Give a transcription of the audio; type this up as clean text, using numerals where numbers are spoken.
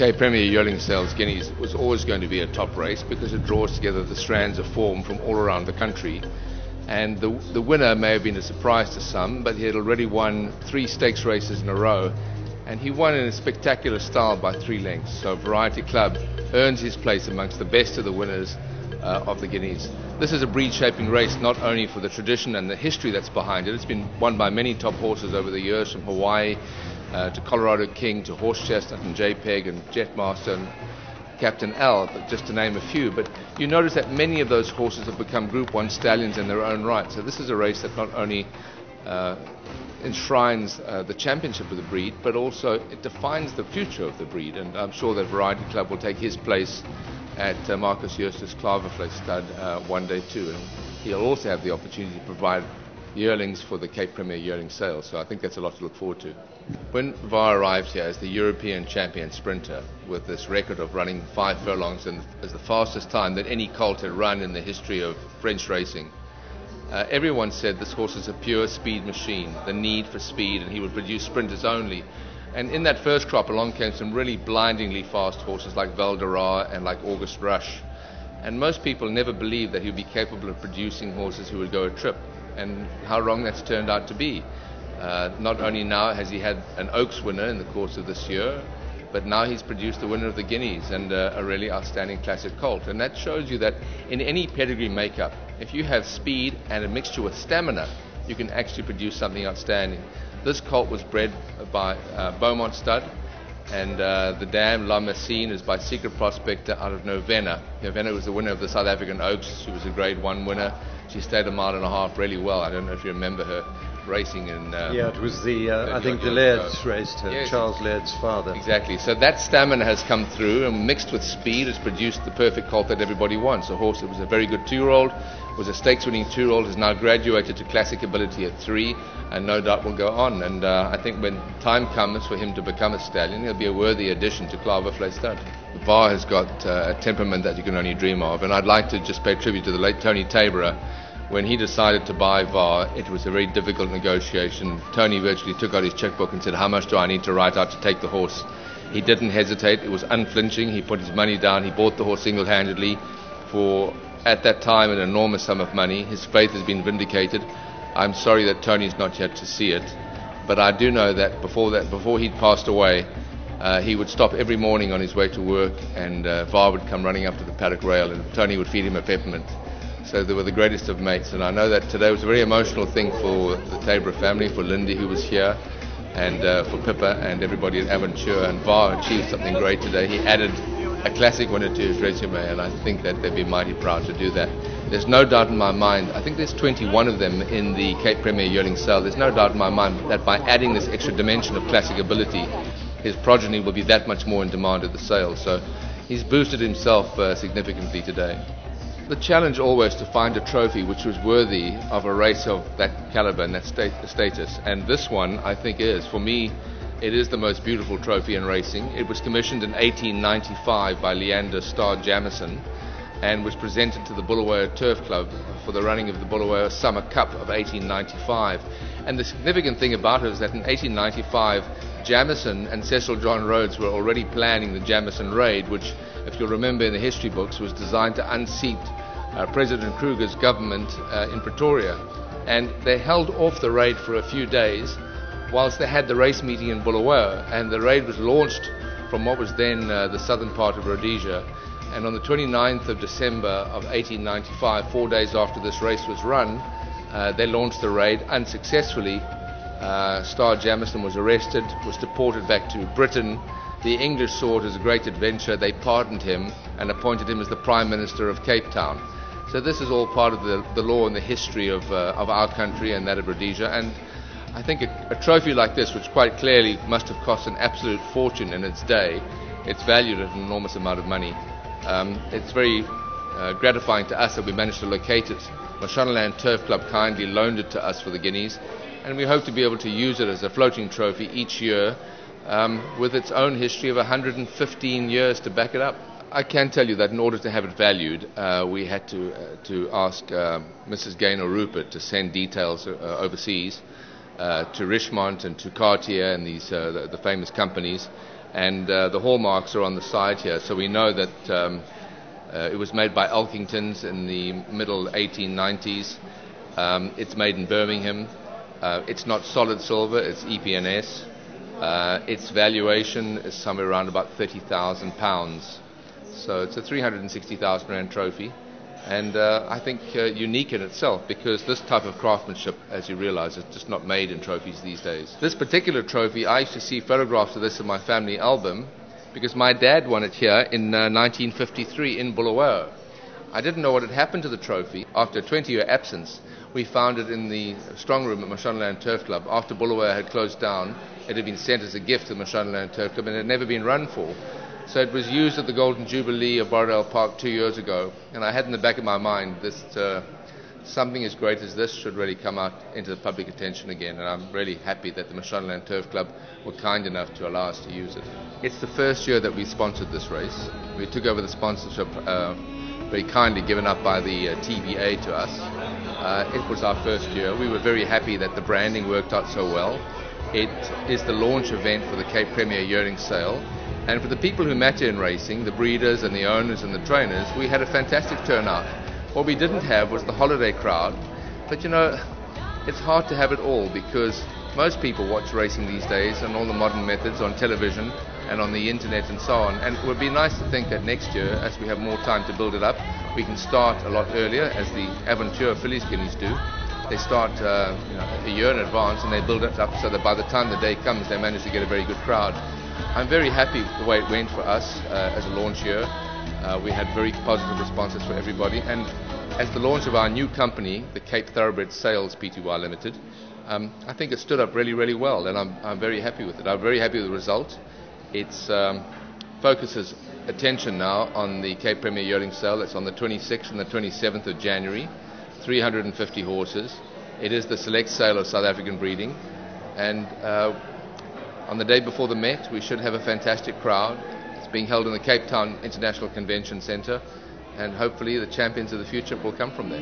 Cape Premier Yearling Sales Guineas was always going to be a top race because it draws together the strands of form from all around the country. And the winner may have been a surprise to some, but he had already won 3 stakes races in a row, and he won in a spectacular style by 3 lengths. So Variety Club earns his place amongst the best of the winners of the Guineas. This is a breed-shaping race not only for the tradition and the history that's behind it. It's been won by many top horses over the years, from Hawaii to Colorado King to Horse Chestnut and JPEG and Jetmaster and Captain L, but just to name a few. But you notice that many of those horses have become Group 1 stallions in their own right. So this is a race that not only enshrines the championship of the breed, but also it defines the future of the breed. And I'm sure that Variety Club will take his place at Marcus Jooster's Klavervlei stud one day too. And he'll also have the opportunity to provide yearlings for the Cape Premier Yearling Sale. So I think that's a lot to look forward to. When VAR arrived here as the European champion sprinter with this record of running 5 furlongs and as the fastest time that any colt had run in the history of French racing, everyone said this horse is a pure speed machine, the need for speed, and he would produce sprinters only. And in that first crop along came some really blindingly fast horses like Valdera and like August Rush. And most people never believed that he would be capable of producing horses who would go a trip. And how wrong that's turned out to be. Not only now has he had an Oaks winner in the course of this year, but now he's produced the winner of the Guineas and a really outstanding classic colt. And that shows you that in any pedigree makeup, if you have speed and a mixture with stamina, you can actually produce something outstanding. This colt was bred by Beaumont Stud, and the dam La Messine is by Secret Prospector out of Novena. Novena was the winner of the South African Oaks. She was a Grade 1 winner. She stayed a mile and a half really well. I don't know if you remember her racing in... yeah, it was the, I think the Laird's raced her, yes. Charles Laird's father. Exactly. So that stamina has come through, and mixed with speed has produced the perfect colt that everybody wants. A horse that was a very good 2-year-old, was a stakes-winning 2-year-old, has now graduated to classic ability at 3, and no doubt will go on. And I think when time comes for him to become a stallion, he'll be a worthy addition to Klavervlei stud. VAR has got a temperament that you can only dream of, and I'd like to just pay tribute to the late Tony Taberer. When he decided to buy VAR, it was a very difficult negotiation. Tony virtually took out his checkbook and said, how much do I need to write out to take the horse? He didn't hesitate. It was unflinching. He put his money down. He bought the horse single-handedly for, at that time, an enormous sum of money. His faith has been vindicated. I'm sorry that Tony's not yet to see it, but I do know that before he'd passed away, he would stop every morning on his way to work, and VAR would come running up to the paddock rail, and Tony would feed him a peppermint. So they were the greatest of mates, and I know that today was a very emotional thing for the Taberer family, for Lindy who was here, and for Pippa and everybody at Aventura. And VAR achieved something great today. He added a classic winner to his resume, and I think that they'd be mighty proud to do that. There's no doubt in my mind, I think there's 21 of them in the Cape Premier Yearling Sale. There's no doubt in my mind that by adding this extra dimension of classic ability, his progeny will be that much more in demand at the sale. So he's boosted himself significantly today. The challenge always to find a trophy which was worthy of a race of that caliber and that status, and this one I think is, for me, it is the most beautiful trophy in racing. It was commissioned in 1895 by Leander Starr Jamieson and was presented to the Bulawayo Turf Club for the running of the Bulawayo Summer Cup of 1895. And the significant thing about it is that in 1895 Jamieson and Cecil John Rhodes were already planning the Jamieson Raid, which, if you'll remember in the history books, was designed to unseat President Kruger's government in Pretoria. And they held off the raid for a few days whilst they had the race meeting in Bulawayo, and the raid was launched from what was then the southern part of Rhodesia. And on the 29th of December of 1895, 4 days after this race was run, they launched the raid unsuccessfully. Starr Jamieson was arrested, was deported back to Britain. The English saw it as a great adventure. They pardoned him and appointed him as the Prime Minister of Cape Town. So this is all part of the law and the history of our country and that of Rhodesia. And I think a trophy like this, which quite clearly must have cost an absolute fortune in its day, it's valued at an enormous amount of money. It's very gratifying to us that we managed to locate it. Mashonaland Turf Club kindly loaned it to us for the Guineas, and we hope to be able to use it as a floating trophy each year with its own history of 115 years to back it up. I can tell you that in order to have it valued, we had to ask Mrs. Gaynor Rupert to send details overseas to Richmond and to Cartier and these the famous companies, and the hallmarks are on the side here, so we know that it was made by Elkingtons in the middle 1890s. It's made in Birmingham. It's not solid silver, it's EPNS. Its valuation is somewhere around about £30,000. So it's a 360,000 rand trophy, and I think unique in itself, because this type of craftsmanship, as you realize, is just not made in trophies these days. This particular trophy, I used to see photographs of this in my family album, because my dad won it here in 1953 in Bulawayo. I didn't know what had happened to the trophy. After a 20-year absence, we found it in the strong room at Mashonaland Turf Club. After Bulawayo had closed down, it had been sent as a gift to the Mashonaland Turf Club, and it had never been run for. So it was used at the Golden Jubilee of Borrowdale Park 2 years ago, and I had in the back of my mind this something as great as this should really come out into the public attention again, and I'm really happy that the Mashonaland Turf Club were kind enough to allow us to use it. It's the first year that we sponsored this race. We took over the sponsorship very kindly given up by the TBA to us. It was our first year. We were very happy that the branding worked out so well. It is the launch event for the Cape Premier yearling sale. And for the people who matter in racing, the breeders and the owners and the trainers, we had a fantastic turnout. What we didn't have was the holiday crowd. But you know, it's hard to have it all, because most people watch racing these days and all the modern methods on television and on the internet and so on. And it would be nice to think that next year, as we have more time to build it up, we can start a lot earlier, as the Aventura Fillies Guineas do. They start a year in advance, and they build it up so that by the time the day comes, they manage to get a very good crowd. I'm very happy with the way it went for us as a launch year. We had very positive responses for everybody, and as the launch of our new company, the Cape Thoroughbred Sales Pty Limited, I think it stood up really, really well, and I'm very happy with it. I'm very happy with the result. It focuses attention now on the Cape Premier Yearling Sale. It's on the 26th and the 27th of January, 350 horses. It is the select sale of South African breeding, and on the day before the Met, we should have a fantastic crowd. It's being held in the Cape Town International Convention Centre, and hopefully the champions of the future will come from there.